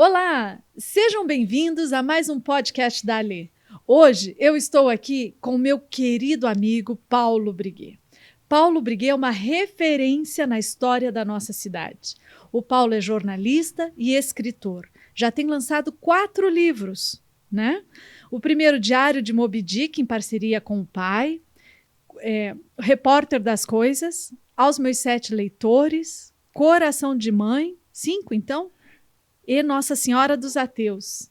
Olá, sejam bem-vindos a mais um podcast da Alê. Hoje eu estou aqui com o meu querido amigo Paulo Briguet. Paulo Briguet é uma referência na história da nossa cidade. O Paulo é jornalista e escritor. Já tem lançado 4 livros, né? O primeiro, Diário de Moby Dick, em parceria com o pai, Repórter das Coisas, Aos Meus 7 Leitores, Coração de Mãe, 5 então, e Nossa Senhora dos Ateus.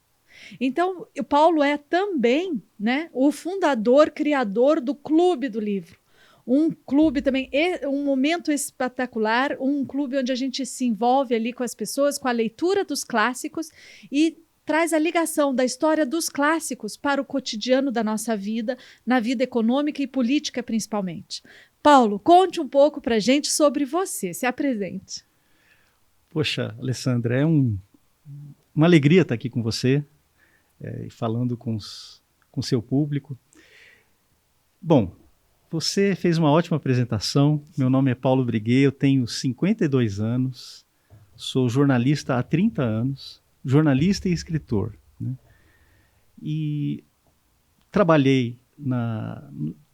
Então, o Paulo é também, né, o fundador, criador do Clube do Livro. Um clube também, um momento espetacular, um clube onde a gente se envolve ali com as pessoas, com a leitura dos clássicos e traz a ligação da história dos clássicos para o cotidiano da nossa vida, na vida econômica e política principalmente. Paulo, conte um pouco para a gente sobre você, se apresente. Poxa, Alessandra, uma alegria estar aqui com você, falando com o seu público. Bom, você fez uma ótima apresentação. Meu nome é Paulo Briguet, eu tenho 52 anos, sou jornalista há 30 anos, jornalista e escritor, né? E trabalhei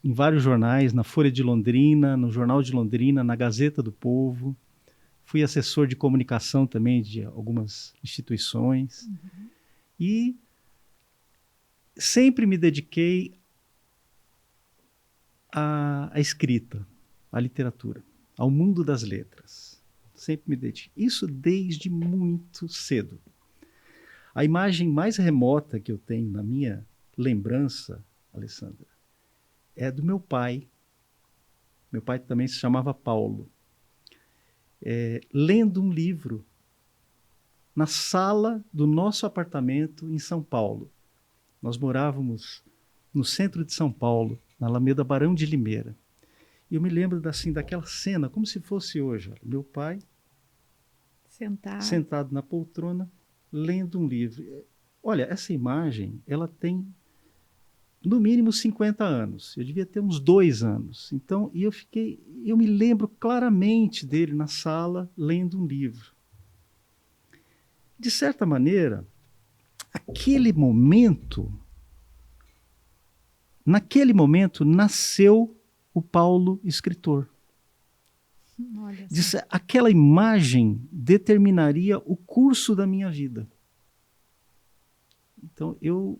em vários jornais, na Folha de Londrina, no Jornal de Londrina, na Gazeta do Povo. Fui assessor de comunicação também de algumas instituições. E sempre me dediquei à escrita, à literatura, ao mundo das letras. Sempre me dediquei. Isso desde muito cedo. A imagem mais remota que eu tenho na minha lembrança, Alessandra, é do meu pai. Meu pai também se chamava Paulo. Lendo um livro na sala do nosso apartamento em São Paulo. Nós morávamos no centro de São Paulo, na Alameda Barão de Limeira. E eu me lembro daquela cena, como se fosse hoje. Meu pai sentado na poltrona, lendo um livro. Olha, essa imagem, ela tem no mínimo 50 anos. Eu devia ter uns 2 anos. Então, eu me lembro claramente dele na sala, lendo um livro. De certa maneira, naquele momento nasceu o Paulo escritor. Aquela imagem determinaria o curso da minha vida. Então, eu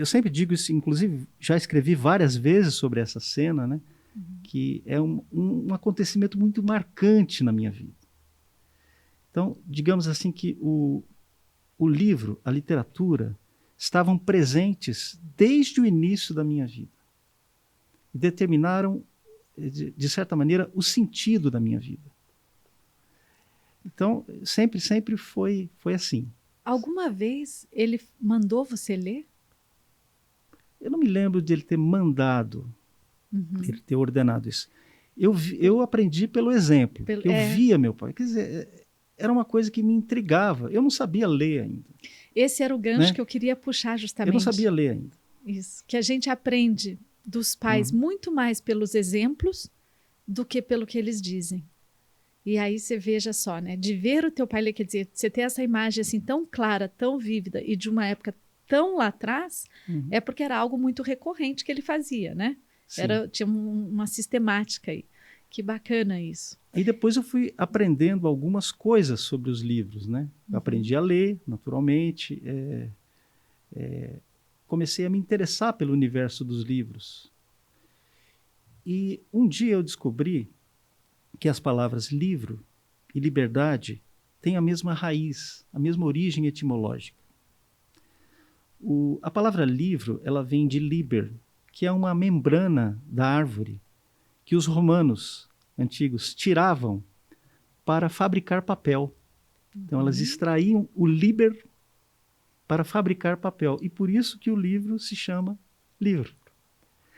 sempre digo isso, inclusive já escrevi várias vezes sobre essa cena, né? Que é um acontecimento muito marcante na minha vida. Então, digamos assim que o livro, a literatura, estavam presentes desde o início da minha vida. E determinaram, de certa maneira, o sentido da minha vida. Então, sempre foi assim. Alguma vez ele mandou você ler? Eu não me lembro de ele ter mandado, ele ter ordenado isso. Eu aprendi pelo exemplo. Eu via meu pai. Quer dizer, era uma coisa que me intrigava. Eu não sabia ler ainda. Esse era o gancho, né, que eu queria puxar justamente. Eu não sabia ler ainda. Isso, que a gente aprende dos pais muito mais pelos exemplos do que pelo que eles dizem. E aí você veja só, né? De ver o teu pai ler, quer dizer, você ter essa imagem assim tão clara, tão vívida e de uma época tão lá atrás, é porque era algo muito recorrente que ele fazia, né? Tinha uma sistemática aí. Que bacana isso. E depois eu fui aprendendo algumas coisas sobre os livros, né? Eu aprendi a ler, naturalmente. Comecei a me interessar pelo universo dos livros. E um dia eu descobri que as palavras livro e liberdade têm a mesma raiz, a mesma origem etimológica. A palavra livro, ela vem de liber, que é uma membrana da árvore que os romanos antigos tiravam para fabricar papel. Então, elas extraíam o liber para fabricar papel. E por isso que o livro se chama livro.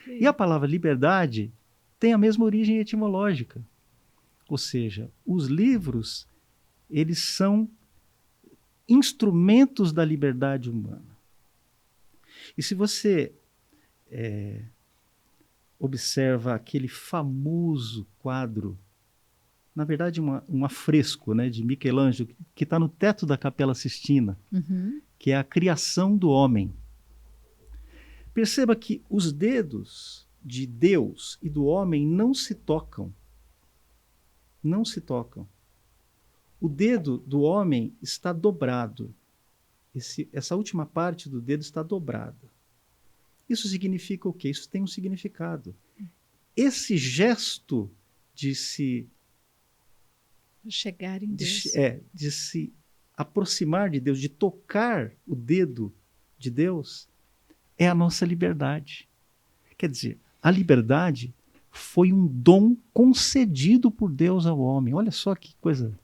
E a palavra liberdade tem a mesma origem etimológica. Ou seja, os livros, eles são instrumentos da liberdade humana. E se você observa aquele famoso quadro na verdade, um afresco, né, de Michelangelo, que está no teto da Capela Sistina, que é a criação do homem. Perceba que os dedos de Deus e do homem não se tocam. Não se tocam. O dedo do homem está dobrado. Essa última parte do dedo está dobrada. Isso significa o quê? Isso tem um significado. Esse gesto de se chegar em Deus, de se aproximar de Deus, de tocar o dedo de Deus, é a nossa liberdade. Quer dizer, a liberdade foi um dom concedido por Deus ao homem. Olha só que coisa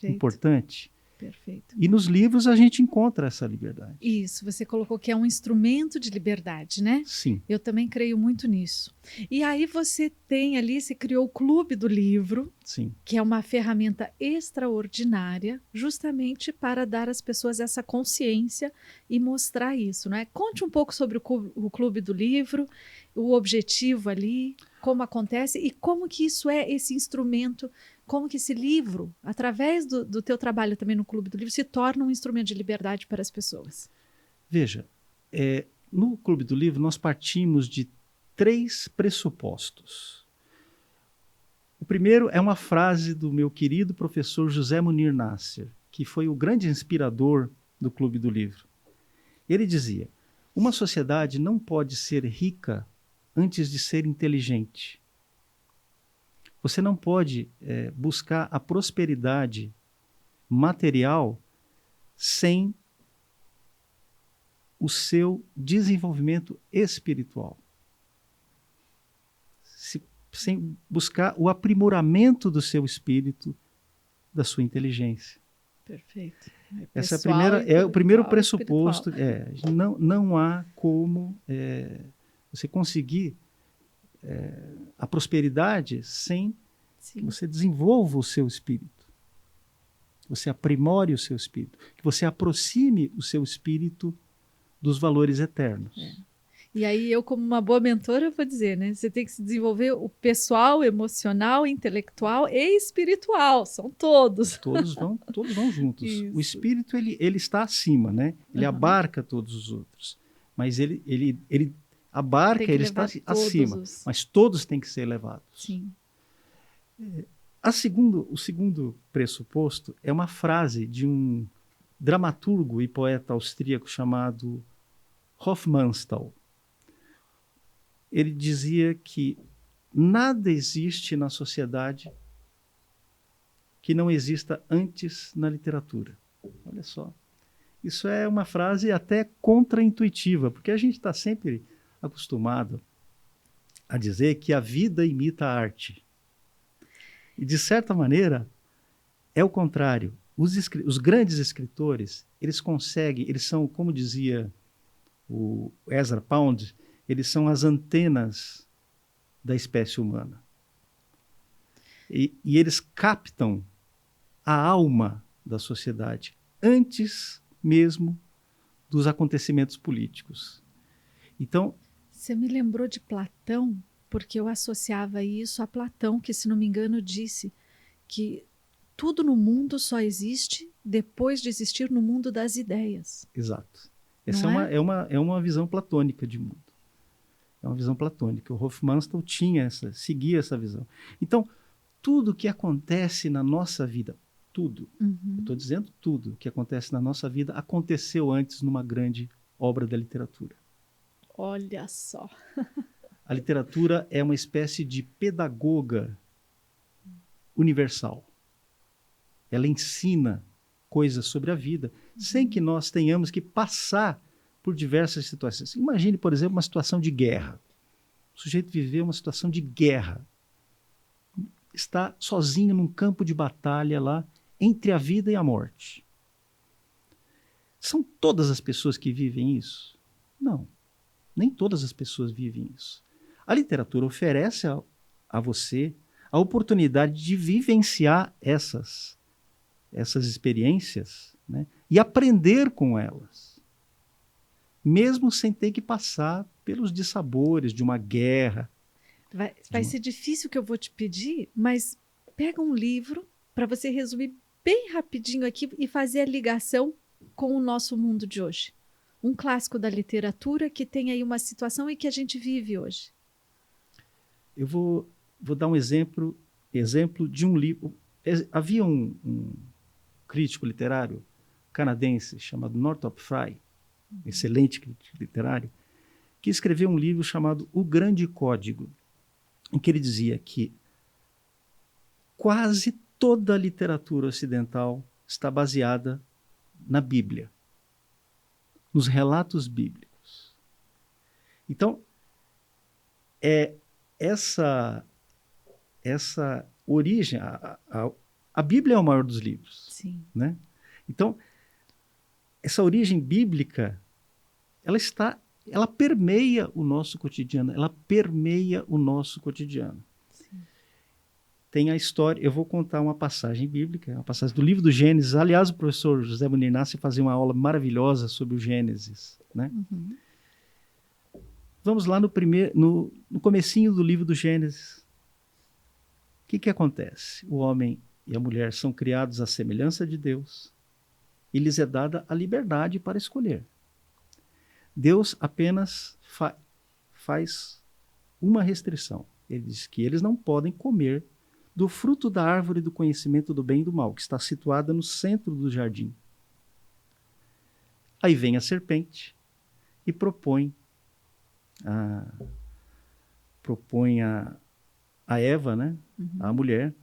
importante. Perfeito. E nos livros a gente encontra essa liberdade. Isso, você colocou que é um instrumento de liberdade, né? Sim. Eu também creio muito nisso. E aí você tem ali, você criou o Clube do Livro, sim, que é uma ferramenta extraordinária, justamente para dar às pessoas essa consciência e mostrar isso, né? Conte um pouco sobre o Clube do Livro, o objetivo ali, como acontece e como que isso é esse instrumento, como que esse livro, através do teu trabalho também no Clube do Livro, se torna um instrumento de liberdade para as pessoas. Veja, no Clube do Livro nós partimos de 3 pressupostos. O primeiro é uma frase do meu querido professor José Munir Nasser, que foi o grande inspirador do Clube do Livro. Ele dizia: uma sociedade não pode ser rica antes de ser inteligente. Você não pode buscar a prosperidade material sem o seu desenvolvimento espiritual. Sem buscar o aprimoramento do seu espírito, da sua inteligência. Perfeito. Essa é o primeiro pressuposto. Não há como você conseguir a prosperidade sem que você desenvolva o seu espírito. Você aprimore o seu espírito. Que você aproxime o seu espírito dos valores eternos. E aí eu, como uma boa mentora, vou dizer, né? Você tem que se desenvolver o pessoal, emocional, intelectual e espiritual. São todos. Todos vão juntos. Isso. O espírito ele está acima, né? Ele abarca todos os outros. Mas ele abarca, ele está acima. Mas todos têm que ser levados. Sim. O segundo pressuposto é uma frase de um dramaturgo e poeta austríaco chamado Hofmannsthal. Ele dizia que nada existe na sociedade que não exista antes na literatura. Olha só. Isso é uma frase até contraintuitiva, porque a gente está sempre acostumado a dizer que a vida imita a arte. E, de certa maneira, é o contrário. Os grandes escritores, eles são, como dizia o Ezra Pound, eles são as antenas da espécie humana. E eles captam a alma da sociedade antes mesmo dos acontecimentos políticos. Então, você me lembrou de Platão, porque eu associava isso a Platão, que, se não me engano, disse que tudo no mundo só existe depois de existir no mundo das ideias. Exato. Essa é uma visão platônica de mundo. É uma visão platônica. O Hofmannsthal seguia essa visão. Então, tudo que acontece na nossa vida, tudo, eu estou dizendo tudo que acontece na nossa vida, aconteceu antes numa grande obra da literatura. Olha só. A literatura é uma espécie de pedagoga universal. Ela ensina coisas sobre a vida, sem que nós tenhamos que passar por diversas situações. Imagine, por exemplo, uma situação de guerra. O sujeito viveu uma situação de guerra. Está sozinho num campo de batalha lá, entre a vida e a morte. São todas as pessoas que vivem isso? Não. Nem todas as pessoas vivem isso. A literatura oferece a você a oportunidade de vivenciar essas experiências, né, e aprender com elas, mesmo sem ter que passar pelos dissabores de uma guerra. Vai ser difícil o que eu vou te pedir, mas Pega um livro para você resumir bem rapidinho aqui e fazer a ligação com o nosso mundo de hoje. Um clássico da literatura que tem aí uma situação e que a gente vive hoje. Eu vou dar um exemplo de um livro. Havia um crítico literário canadense chamado Northrop Frye, excelente crítico literário, que escreveu um livro chamado O Grande Código, em que ele dizia que quase toda a literatura ocidental está baseada na Bíblia, nos relatos bíblicos. Então, essa origem, a Bíblia é o maior dos livros. Sim. Né? Então, essa origem bíblica, ela permeia o nosso cotidiano, Sim. Tem a história, eu vou contar uma passagem bíblica, uma passagem do livro do Gênesis. Aliás, o professor José Munir Nassi fazia uma aula maravilhosa sobre o Gênesis, né? Uhum. Vamos lá no comecinho do livro do Gênesis. O que acontece? O homem e a mulher são criados à semelhança de Deus e lhes é dada a liberdade para escolher. Deus apenas faz uma restrição. Ele diz que eles não podem comer do fruto da árvore do conhecimento do bem e do mal, que está situada no centro do jardim. Aí vem a serpente e propõe a Eva, né, a mulher,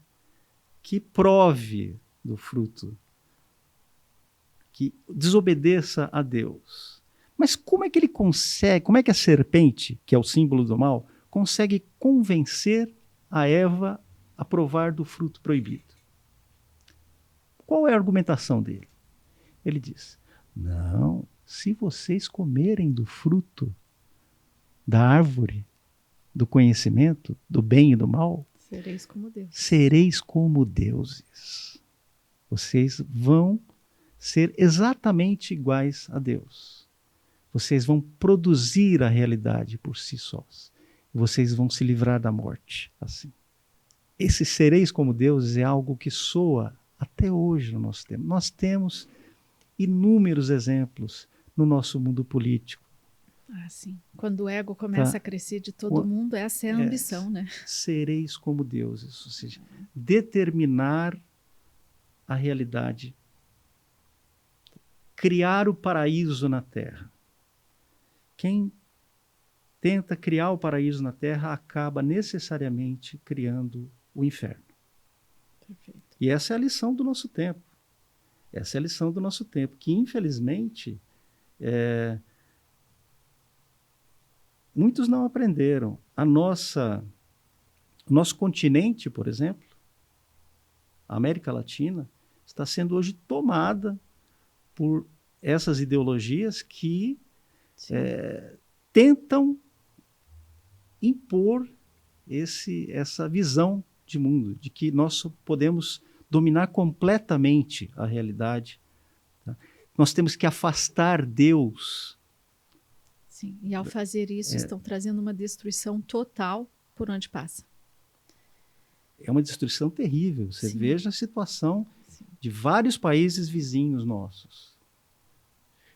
que prove do fruto, que desobedeça a Deus. Mas como é que ele consegue, como é que a serpente, que é o símbolo do mal, consegue convencer a Eva a provar do fruto proibido? Qual é a argumentação dele? Ele diz: não, se vocês comerem do fruto da árvore do conhecimento do bem e do mal, sereis como Deus. Sereis como deuses. Vocês vão ser exatamente iguais a Deus. Vocês vão produzir a realidade por si sós. Vocês vão se livrar da morte assim. Esse sereis como deuses é algo que soa até hoje no nosso tempo. Nós temos inúmeros exemplos no nosso mundo político. Sim. Quando o ego começa a crescer de todo mundo, essa é a ambição, né? Sereis como deuses, ou seja, determinar a realidade, criar o paraíso na Terra. Quem tenta criar o paraíso na Terra acaba necessariamente criando o inferno. Perfeito. E essa é a lição do nosso tempo. Essa é a lição do nosso tempo, que infelizmente muitos não aprenderam. Nosso continente, por exemplo, a América Latina, está sendo hoje tomada por essas ideologias que tentam impor essa visão de mundo, de que nós podemos dominar completamente a realidade. Tá? Nós temos que afastar Deus. Sim, e ao fazer isso, estão trazendo uma destruição total por onde passa. É uma destruição terrível. Você veja a situação de vários países vizinhos nossos.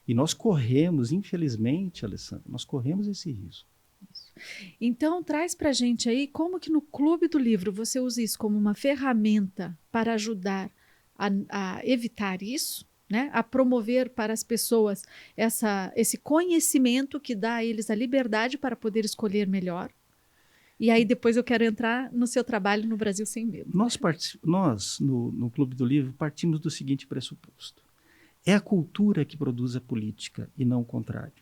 E nós corremos, infelizmente, Alessandra, nós corremos esse risco. Isso. Então, traz para a gente aí como que no Clube do Livro você usa isso como uma ferramenta para ajudar a evitar isso, né? A promover para as pessoas esse conhecimento que dá a eles a liberdade para poder escolher melhor. E aí depois eu quero entrar no seu trabalho no Brasil Sem Medo. Nós no Clube do Livro, partimos do seguinte pressuposto. É a cultura que produz a política e não o contrário.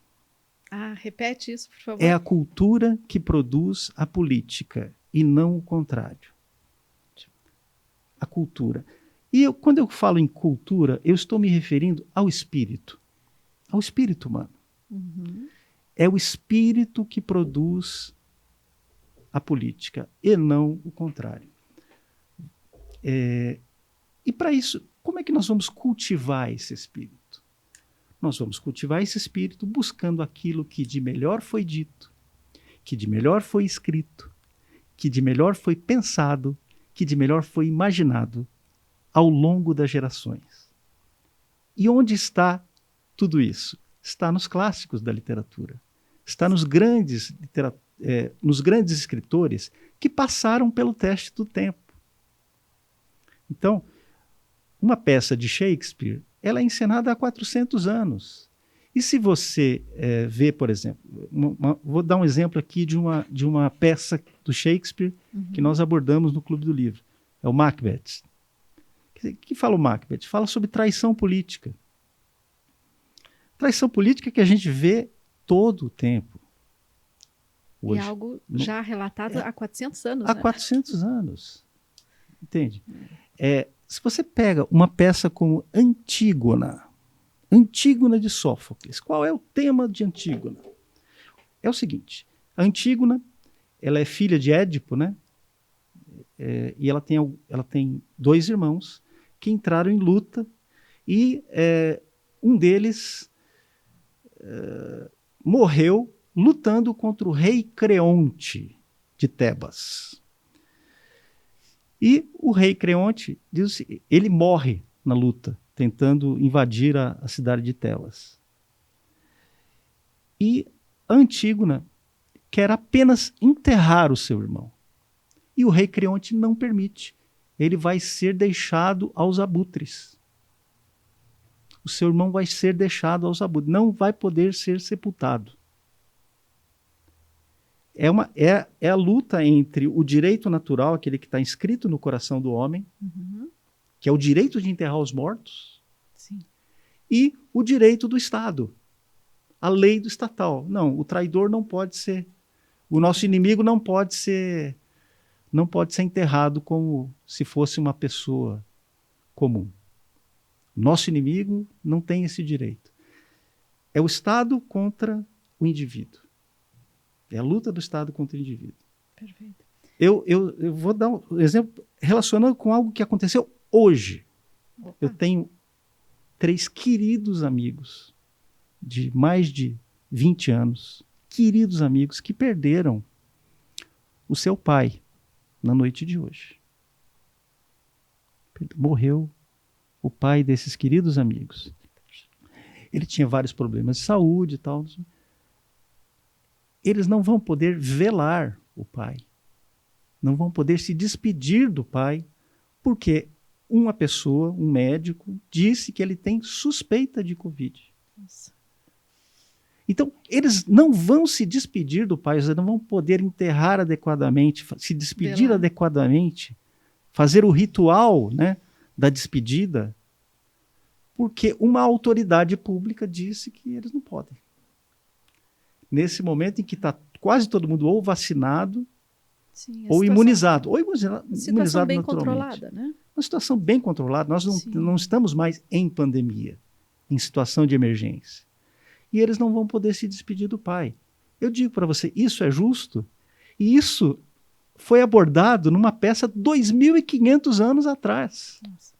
Repete isso, por favor. É a cultura que produz a política e não o contrário. A cultura. E quando eu falo em cultura, eu estou me referindo ao espírito humano. Uhum. É o espírito que produz a política e não o contrário. E para isso, como é que nós vamos cultivar esse espírito? Nós vamos cultivar esse espírito buscando aquilo que de melhor foi dito, que de melhor foi escrito, que de melhor foi pensado, que de melhor foi imaginado ao longo das gerações. E onde está tudo isso? Está nos clássicos da literatura. Está nos grandes escritores que passaram pelo teste do tempo. Então, uma peça de Shakespeare, ela é encenada há 400 anos. E se você vê, por exemplo, vou dar um exemplo aqui de uma peça do Shakespeare que nós abordamos no Clube do Livro. É o Macbeth. O que fala o Macbeth? Fala sobre traição política. Traição política que a gente vê todo o tempo. Hoje. E algo já relatado há 400 anos. Há 400 anos. Entende? Se você pega uma peça como Antígona de Sófocles, qual é o tema de Antígona? É o seguinte, a Antígona, ela é filha de Édipo, né? E ela tem 2 irmãos que entraram em luta e um deles morreu lutando contra o rei Creonte de Tebas. E o rei Creonte, ele morre na luta, tentando invadir a cidade de Tebas. E a Antígona quer apenas enterrar o seu irmão. E o rei Creonte não permite. Ele vai ser deixado aos abutres. O seu irmão vai ser deixado aos abutres. Não vai poder ser sepultado. É a luta entre o direito natural, aquele que está inscrito no coração do homem, que é o direito de enterrar os mortos, sim, e o direito do Estado, a lei do estatal. Não, o traidor não pode ser, o nosso inimigo não pode ser enterrado como se fosse uma pessoa comum. Nosso inimigo não tem esse direito. É o Estado contra o indivíduo. É a luta do Estado contra o indivíduo. Perfeito. Eu vou dar um exemplo relacionando com algo que aconteceu hoje. Opa. Eu tenho 3 queridos amigos de mais de 20 anos, queridos amigos que perderam o seu pai na noite de hoje. Morreu o pai desses queridos amigos. Ele tinha vários problemas de saúde e tal. Eles não vão poder velar o pai. Não vão poder se despedir do pai, porque uma pessoa, um médico, disse que ele tem suspeita de Covid. Nossa. Então, eles não vão se despedir do pai, eles não vão poder enterrar adequadamente, se despedir adequadamente, fazer o ritual, né, da despedida, porque uma autoridade pública disse que eles não podem. Nesse momento em que está quase todo mundo ou vacinado, sim, ou imunizado. Ou situação imunizado bem naturalmente. controlada, né? Uma situação bem controlada. Nós não estamos mais em pandemia, em situação de emergência. E eles não vão poder se despedir do pai. Eu digo para você, isso é justo? E isso foi abordado numa peça 2.500 anos atrás. Nossa.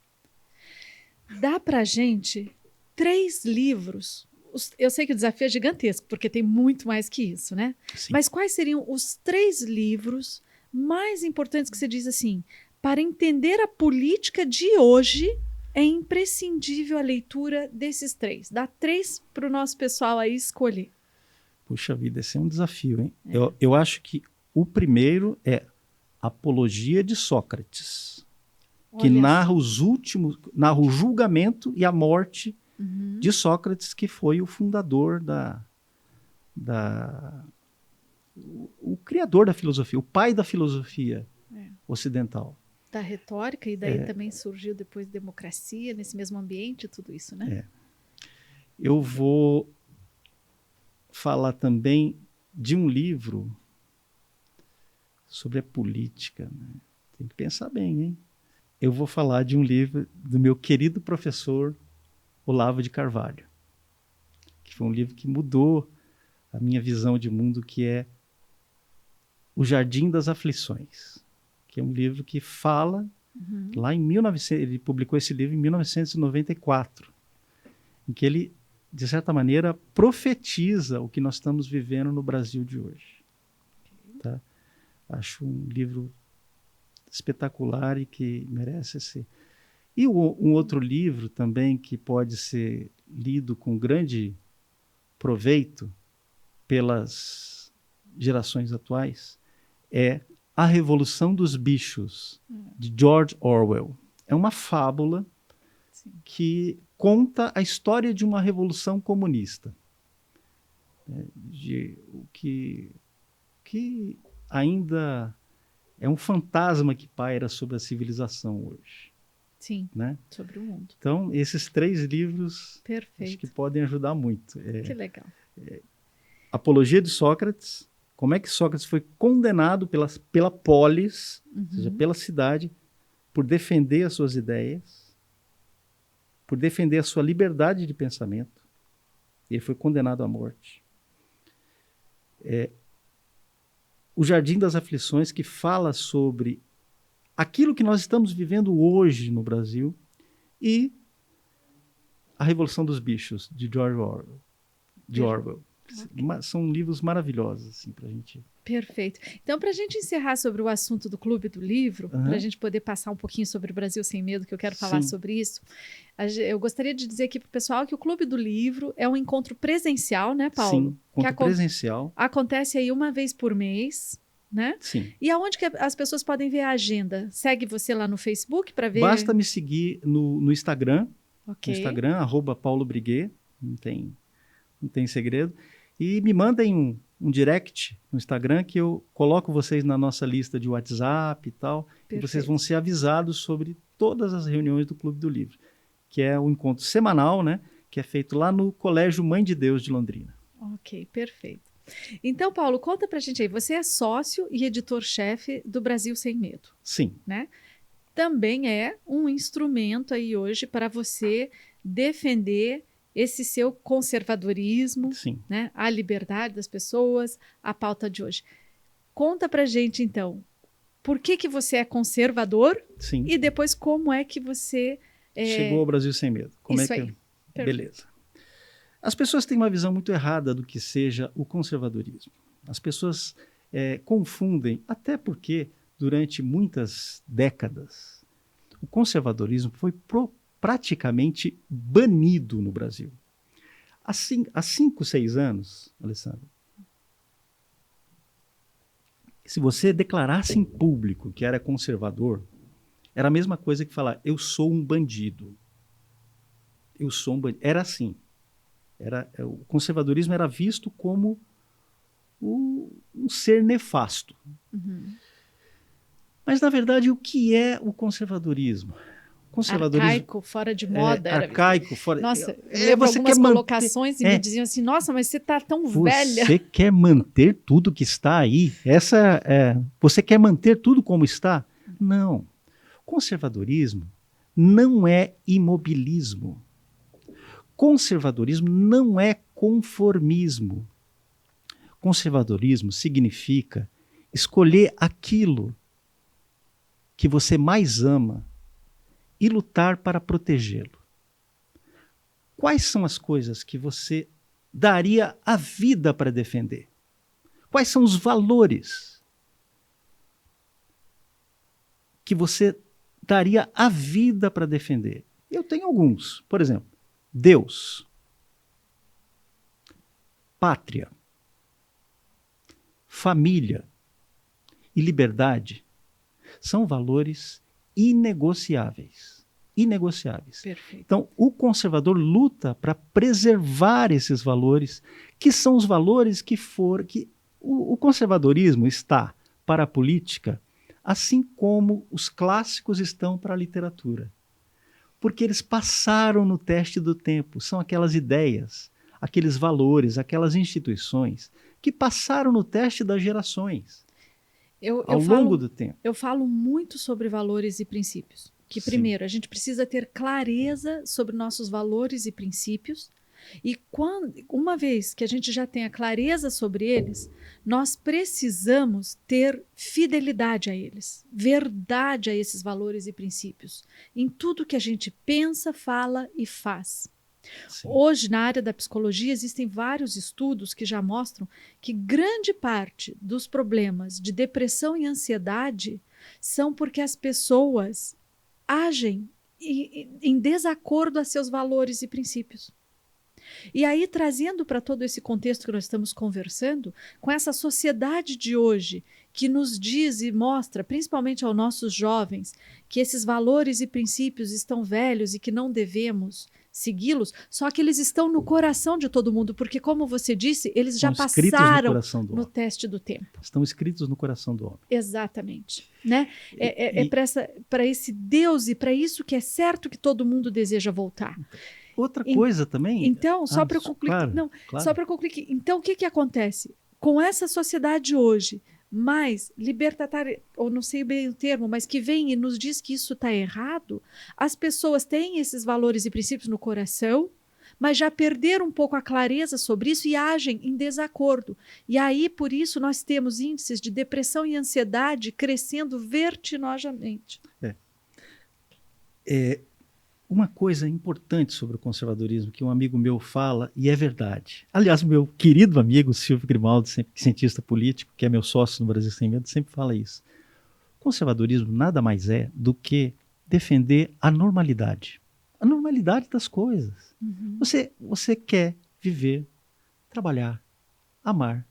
Dá para a gente 3 livros. Eu sei que o desafio é gigantesco, porque tem muito mais que isso, né? Sim. Mas quais seriam os 3 livros mais importantes que você diz assim, para entender a política de hoje, é imprescindível a leitura desses 3? Dá 3 para o nosso pessoal aí escolher. Puxa vida, esse é um desafio, hein? Eu acho que o primeiro é Apologia de Sócrates, que narra o julgamento e a morte de Sócrates, que foi o fundador o criador da filosofia, o pai da filosofia ocidental. Da retórica, e daí também surgiu depois democracia, nesse mesmo ambiente, tudo isso, né? Eu vou falar também de um livro sobre a política, né? Tem que pensar bem, hein? Eu vou falar de um livro do meu querido professor Olavo de Carvalho, que foi um livro que mudou a minha visão de mundo, que é O Jardim das Aflições, que é um livro que fala, lá em 1900, ele publicou esse livro em 1994, em que ele, de certa maneira, profetiza o que nós estamos vivendo no Brasil de hoje. Tá? Acho um livro espetacular e que merece ser. E um outro livro também que pode ser lido com grande proveito pelas gerações atuais é A Revolução dos Bichos, de George Orwell. É uma fábula que conta a história de uma revolução comunista, de o que ainda é um fantasma que paira sobre a civilização hoje. Sim, né? Sobre o mundo. Então, esses 3 livros acho que podem ajudar muito. Que legal. Apologia de Sócrates, como é que Sócrates foi condenado pela polis, ou seja, pela cidade, por defender as suas ideias, por defender a sua liberdade de pensamento. Ele foi condenado à morte. O Jardim das Aflições, que fala sobre aquilo que nós estamos vivendo hoje no Brasil, e A Revolução dos Bichos, de George Orwell. Okay. São livros maravilhosos assim, para a gente... Perfeito. Então, para a gente encerrar sobre o assunto do Clube do Livro, para a gente poder passar um pouquinho sobre o Brasil Sem Medo, que eu quero falar sobre isso, eu gostaria de dizer aqui para o pessoal que o Clube do Livro é um encontro presencial, né, Paulo? Sim, encontro presencial. Acontece aí uma vez por mês, né? Sim. E aonde que as pessoas podem ver a agenda? Segue você lá no Facebook para ver? Basta me seguir no Instagram, okay. No Instagram, @paulobriguet, não tem segredo. E me mandem um direct no Instagram que eu coloco vocês na nossa lista de WhatsApp e tal. Perfeito. E vocês vão ser avisados sobre todas as reuniões do Clube do Livro, que é um encontro semanal, né? Que é feito lá no Colégio Mãe de Deus de Londrina. Ok, perfeito. Então, Paulo, conta pra gente aí. Você é sócio e editor-chefe do Brasil Sem Medo. Sim. Né? Também é um instrumento aí hoje para você defender esse seu conservadorismo, né? A liberdade das pessoas, a pauta de hoje. Conta pra gente, então, por que você é conservador? Sim. E depois como é que você... chegou ao Brasil Sem Medo. Como isso é que... aí. Beleza. As pessoas têm uma visão muito errada do que seja o conservadorismo. As pessoas confundem, até porque durante muitas décadas o conservadorismo foi praticamente banido no Brasil. Assim, há 5, 6 anos, Alessandro, se você declarasse em público que era conservador, era a mesma coisa que falar, eu sou um bandido. Eu sou um bandido. Era assim. O conservadorismo era visto como um ser nefasto. Uhum. Mas, na verdade, o que é o conservadorismo? Arcaico, fora de moda. Arcaico, fora... Nossa, eu lembro algumas colocações e me diziam assim, nossa, mas você está tão velha. Você quer manter tudo que está aí? Você quer manter tudo como está? Não. Conservadorismo não é imobilismo. Conservadorismo não é conformismo. Conservadorismo significa escolher aquilo que você mais ama e lutar para protegê-lo. Quais são as coisas que você daria a vida para defender? Quais são os valores que você daria a vida para defender? Eu tenho alguns. Por exemplo, Deus, pátria, família e liberdade são valores inegociáveis. Inegociáveis. Perfeito. Então, o conservador luta para preservar esses valores, que são os valores que o conservadorismo está para a política, assim como os clássicos estão para a literatura. Porque eles passaram no teste do tempo. São aquelas ideias, aqueles valores, aquelas instituições que passaram no teste das gerações ao longo do tempo. Eu falo muito sobre valores e princípios. Que, primeiro, a gente precisa ter clareza sobre nossos valores e princípios. E uma vez que a gente já tenha clareza sobre eles, nós precisamos ter fidelidade a eles, verdade a esses valores e princípios, em tudo que a gente pensa, fala e faz. Sim. Hoje, na área da psicologia, existem vários estudos que já mostram que grande parte dos problemas de depressão e ansiedade são porque as pessoas agem em desacordo a seus valores e princípios. E aí, trazendo para todo esse contexto que nós estamos conversando, com essa sociedade de hoje, que nos diz e mostra, principalmente aos nossos jovens, que esses valores e princípios estão velhos e que não devemos segui-los, só que eles estão no coração de todo mundo, porque, como você disse, eles já passaram no teste do tempo. Estão escritos no coração do homem. Exatamente. Né? É para esse Deus e para isso que é certo que todo mundo deseja voltar. Outra coisa também... Então, só para concluir... Claro. Só para concluir. Então, o que acontece? Com essa sociedade hoje, mais libertatária, ou não sei bem o termo, mas que vem e nos diz que isso está errado, as pessoas têm esses valores e princípios no coração, mas já perderam um pouco a clareza sobre isso e agem em desacordo. E aí, por isso, nós temos índices de depressão e ansiedade crescendo vertiginosamente. Uma coisa importante sobre o conservadorismo que um amigo meu fala, e é verdade. Aliás, meu querido amigo Silvio Grimaldi, cientista político, que é meu sócio no Brasil Sem Medo, sempre fala isso. O conservadorismo nada mais é do que defender a normalidade. A normalidade das coisas. Uhum. Você quer viver, trabalhar, amar,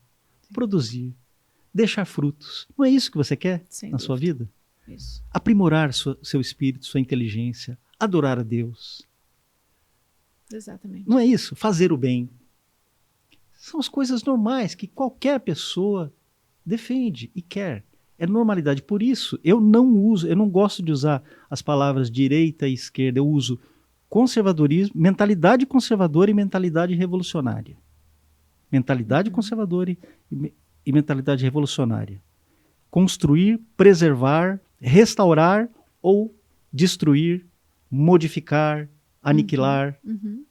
produzir, deixar frutos. Não é isso que você quer na sua vida? Isso. Aprimorar seu espírito, sua inteligência, adorar a Deus. Exatamente. Não é isso? Fazer o bem. São as coisas normais que qualquer pessoa defende e quer. É normalidade. Por isso, eu não gosto de usar as palavras direita e esquerda. Eu uso conservadorismo, mentalidade conservadora e mentalidade revolucionária. Mentalidade conservadora e mentalidade revolucionária. Construir, preservar, restaurar ou destruir, modificar, aniquilar. Uhum.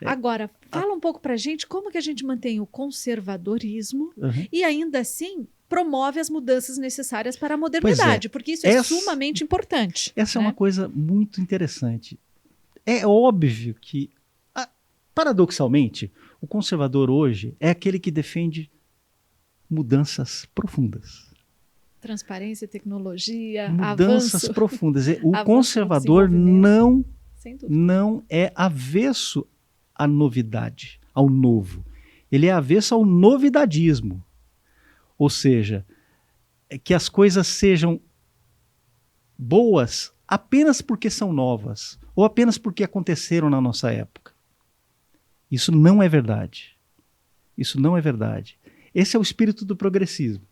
Agora, fala um pouco para a gente como que a gente mantém o conservadorismo e ainda assim promove as mudanças necessárias para a modernidade, porque isso é sumamente importante. Essa é uma coisa muito interessante. É óbvio que, paradoxalmente, o conservador hoje é aquele que defende mudanças profundas. Transparência, tecnologia, mudanças avanço, profundas. O conservador não é avesso à novidade, ao novo. Ele é avesso ao novidadismo. Ou seja, que as coisas sejam boas apenas porque são novas ou apenas porque aconteceram na nossa época. Isso não é verdade. Isso não é verdade. Esse é o espírito do progressismo.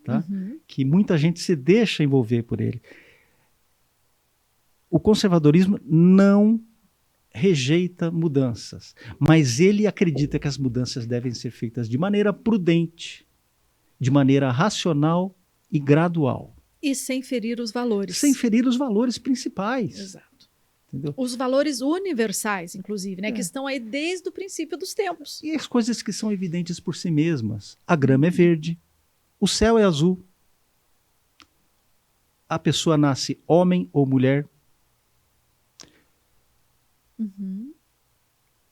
Tá? Que muita gente se deixa envolver por ele. O conservadorismo não rejeita mudanças, mas ele acredita que as mudanças devem ser feitas de maneira prudente, de maneira racional e gradual. E sem ferir os valores. Sem ferir os valores principais. Exato. Entendeu? Os valores universais, inclusive, né, que estão aí desde o princípio dos tempos. E as coisas que são evidentes por si mesmas. A grama é verde. O céu é azul. A pessoa nasce homem ou mulher.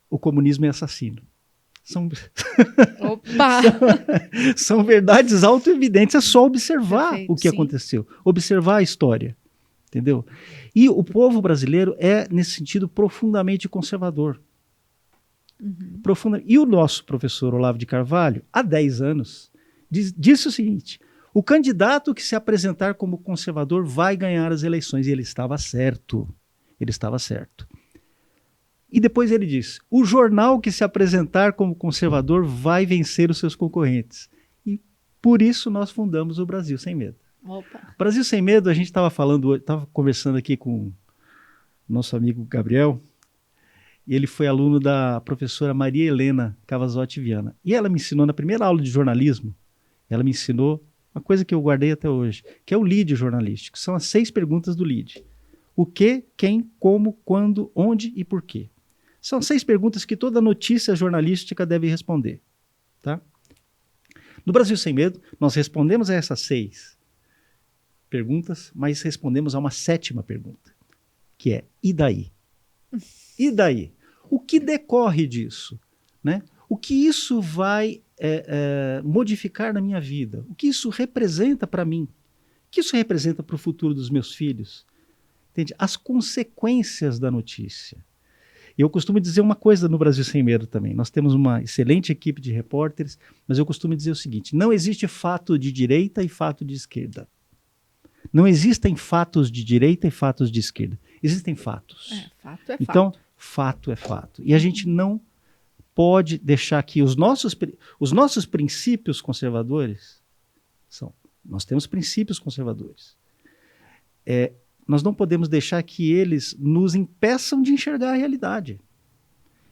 O comunismo é assassino. Opa! São verdades autoevidentes. É só observar o que sim. aconteceu. Observar a história. Entendeu? E o povo brasileiro é, nesse sentido, profundamente conservador. E o nosso professor Olavo de Carvalho, há 10 anos, disse o seguinte: o candidato que se apresentar como conservador vai ganhar as eleições. E ele estava certo. Ele estava certo. E depois ele disse: o jornal que se apresentar como conservador vai vencer os seus concorrentes. E por isso nós fundamos o Brasil Sem Medo. Opa. Brasil Sem Medo, a gente estava conversando aqui com o nosso amigo Gabriel, e ele foi aluno da professora Maria Helena Cavazotti Viana. E ela me ensinou, na primeira aula de jornalismo, ela me ensinou uma coisa que eu guardei até hoje, que é o lead jornalístico. São as 6 perguntas do lead. O que, quem, como, quando, onde e por quê. São 6 perguntas que toda notícia jornalística deve responder. Tá? No Brasil Sem Medo, nós respondemos a essas 6 perguntas, mas respondemos a uma 7ª pergunta, que é: e daí? E daí? O que decorre disso? Né? O que isso vai modificar na minha vida? O que isso representa para mim? que isso representa para o futuro dos meus filhos? Entende? As consequências da notícia. Eu costumo dizer uma coisa no Brasil Sem Medo também. Nós temos uma excelente equipe de repórteres, mas eu costumo dizer o seguinte: não existe fato de direita e fato de esquerda. Não existem fatos de direita e fatos de esquerda. Existem fatos. Fato é então, fato. Fato é fato. E a gente não pode deixar que os nossos princípios conservadores nós temos princípios conservadores. Nós não podemos deixar que eles nos impeçam de enxergar a realidade.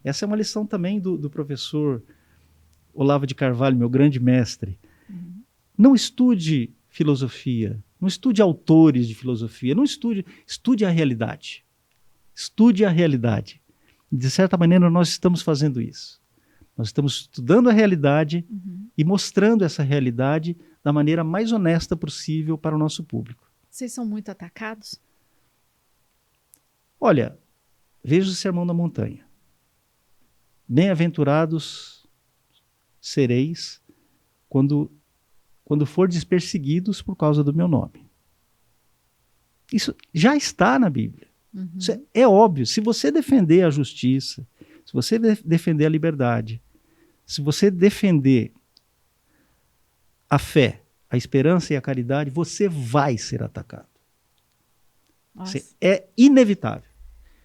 Essa é uma lição também do professor Olavo de Carvalho, meu grande mestre. Não estude filosofia, não estude autores de filosofia, estude a realidade. Estude a realidade. De certa maneira, nós estamos fazendo isso. Nós estamos estudando a realidade e mostrando essa realidade da maneira mais honesta possível para o nosso público. Vocês são muito atacados? Olha, veja o Sermão da Montanha. Bem-aventurados sereis quando fordes perseguidos por causa do meu nome. Isso já está na Bíblia. Isso é óbvio. Se você defender a justiça, se você defender a liberdade, se você defender a fé, a esperança e a caridade, você vai ser atacado. É inevitável.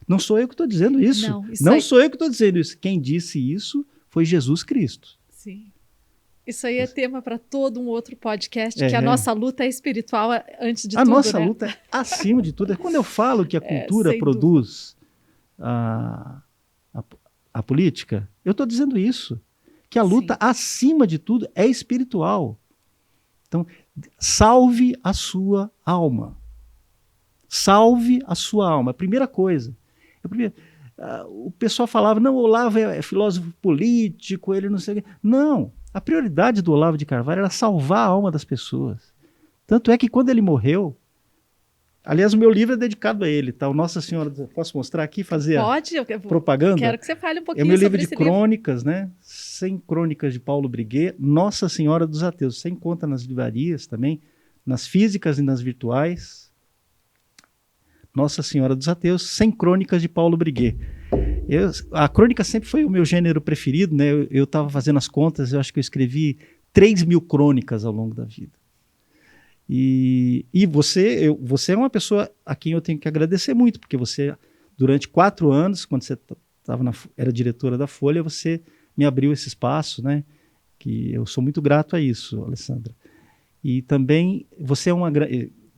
Não sou eu que estou dizendo isso. Não sou eu que estou dizendo isso. Quem disse isso foi Jesus Cristo. Sim. Isso aí é tema para todo um outro podcast, que a nossa luta é espiritual antes de tudo, A nossa luta é acima de tudo. Quando eu falo que a cultura produz a política, eu estou dizendo isso. Que a luta, acima de tudo, é espiritual. Então, salve a sua alma. Salve a sua alma. A primeira coisa. O pessoal falava, não, o Olavo é filósofo político, ele não sei o quê. Não. A prioridade do Olavo de Carvalho era salvar a alma das pessoas. Tanto é que quando ele morreu, aliás, o meu livro é dedicado a ele, tá? O Nossa Senhora, posso mostrar aqui, fazer propaganda? Quero que você fale um pouquinho sobre esse livro. É o meu livro de crônicas, né? 100 crônicas de Paulo Briguet, Nossa Senhora dos Ateus. Você encontra nas livrarias também, nas físicas e nas virtuais. Nossa Senhora dos Ateus, 100 crônicas de Paulo Briguet. A crônica sempre foi o meu gênero preferido, né? Eu estava fazendo as contas, eu acho que eu escrevi 3.000 crônicas ao longo da vida. E você é uma pessoa a quem eu tenho que agradecer muito, porque você, durante 4 anos, quando você era diretora da Folha, você me abriu esse espaço, né? Que eu sou muito grato a isso, Alessandra. E também você é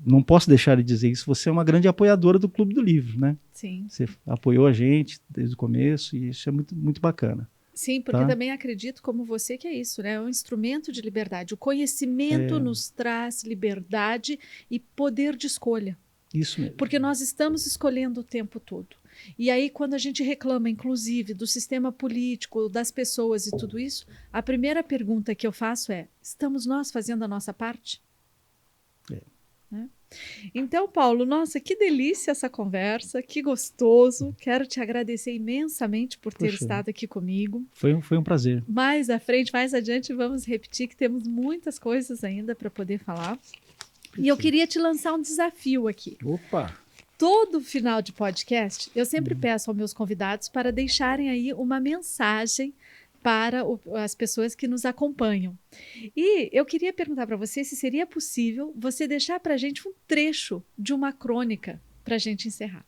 não posso deixar de dizer isso, você é uma grande apoiadora do Clube do Livro, né? Sim. Você apoiou a gente desde o começo e isso é muito, muito bacana. Sim, porque também acredito como você que é isso, né? É um instrumento de liberdade. O conhecimento nos traz liberdade e poder de escolha. Isso mesmo. Porque nós estamos escolhendo o tempo todo. E aí, quando a gente reclama, inclusive, do sistema político, das pessoas e tudo isso, a primeira pergunta que eu faço é: estamos nós fazendo a nossa parte? Né? Então, Paulo, nossa, que delícia essa conversa, que gostoso. Quero te agradecer imensamente por ter estado aqui comigo. Foi um prazer. Mais à frente, mais adiante, vamos repetir que temos muitas coisas ainda para poder falar. E eu queria te lançar um desafio aqui. Opa! Todo final de podcast, eu sempre peço aos meus convidados para deixarem aí uma mensagem para as pessoas que nos acompanham. E eu queria perguntar para você se seria possível você deixar para a gente um trecho de uma crônica para a gente encerrar.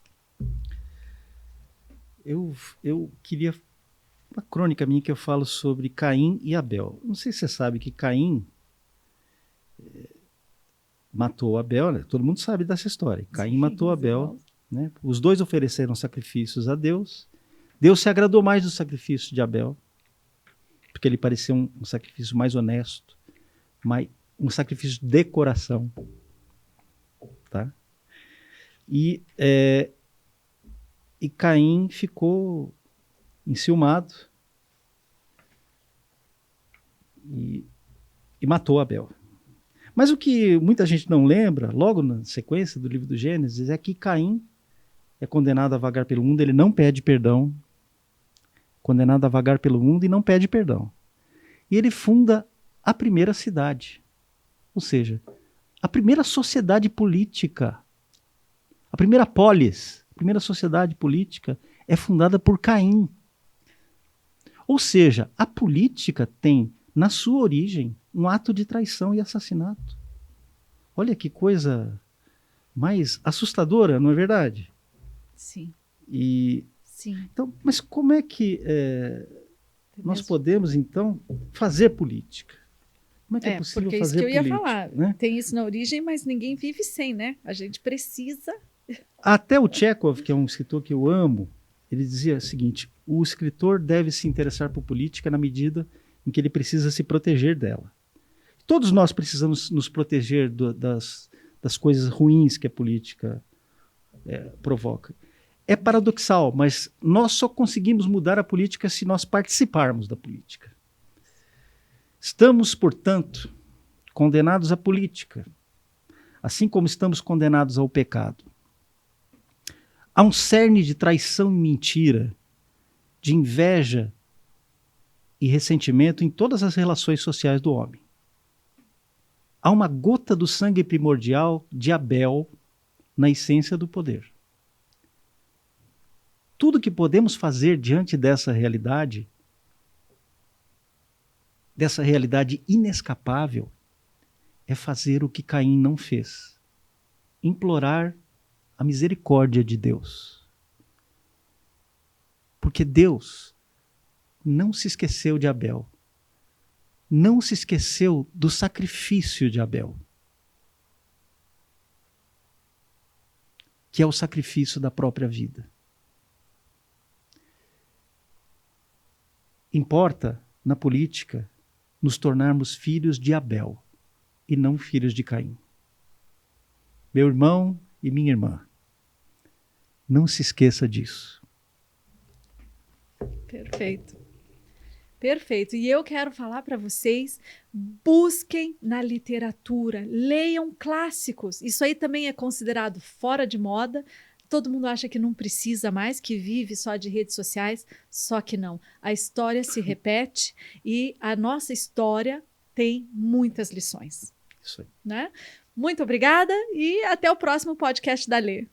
Eu queria uma crônica minha que eu falo sobre Caim e Abel. Não sei se você sabe que Caim matou Abel, né? Todo mundo sabe dessa história. Caim matou Abel, né? Os dois ofereceram sacrifícios a Deus. Deus se agradou mais do sacrifício de Abel, porque ele parecia um sacrifício mais honesto, um sacrifício de coração. Tá? E Caim ficou enciumado e matou Abel. Mas o que muita gente não lembra, logo na sequência do livro do Gênesis, é que Caim é condenado a vagar pelo mundo, ele não pede perdão, condenado a vagar pelo mundo e não pede perdão. E ele funda a primeira cidade, ou seja, A primeira sociedade política, a primeira polis, a primeira sociedade política é fundada por Caim. Ou seja, a política tem, na sua origem, um ato de traição e assassinato. Olha que coisa mais assustadora, não é verdade? Sim. Sim. Então, mas como é que nós podemos, então, fazer política? Como é que é possível fazer política? Porque isso que eu ia falar. Né? Tem isso na origem, mas ninguém vive sem, né? A gente precisa... Até o Chekhov, que é um escritor que eu amo, ele dizia o seguinte: o escritor deve se interessar por política na medida em que ele precisa se proteger dela. Todos nós precisamos nos proteger das coisas ruins que a política provoca. É paradoxal, mas nós só conseguimos mudar a política se nós participarmos da política. Estamos, portanto, condenados à política, assim como estamos condenados ao pecado. Há um cerne de traição e mentira, de inveja e ressentimento em todas as relações sociais do homem. Há uma gota do sangue primordial de Abel na essência do poder. Tudo que podemos fazer diante dessa realidade inescapável, é fazer o que Caim não fez: implorar a misericórdia de Deus. Porque Deus não se esqueceu de Abel, não se esqueceu do sacrifício de Abel, que é o sacrifício da própria vida. Importa, na política, nos tornarmos filhos de Abel e não filhos de Caim. Meu irmão e minha irmã, não se esqueça disso. Perfeito. Perfeito. E eu quero falar para vocês, busquem na literatura, leiam clássicos. Isso aí também é considerado fora de moda. Todo mundo acha que não precisa mais, que vive só de redes sociais, só que não. A história se repete e a nossa história tem muitas lições. Isso aí. Né? Muito obrigada e até o próximo podcast da Lê.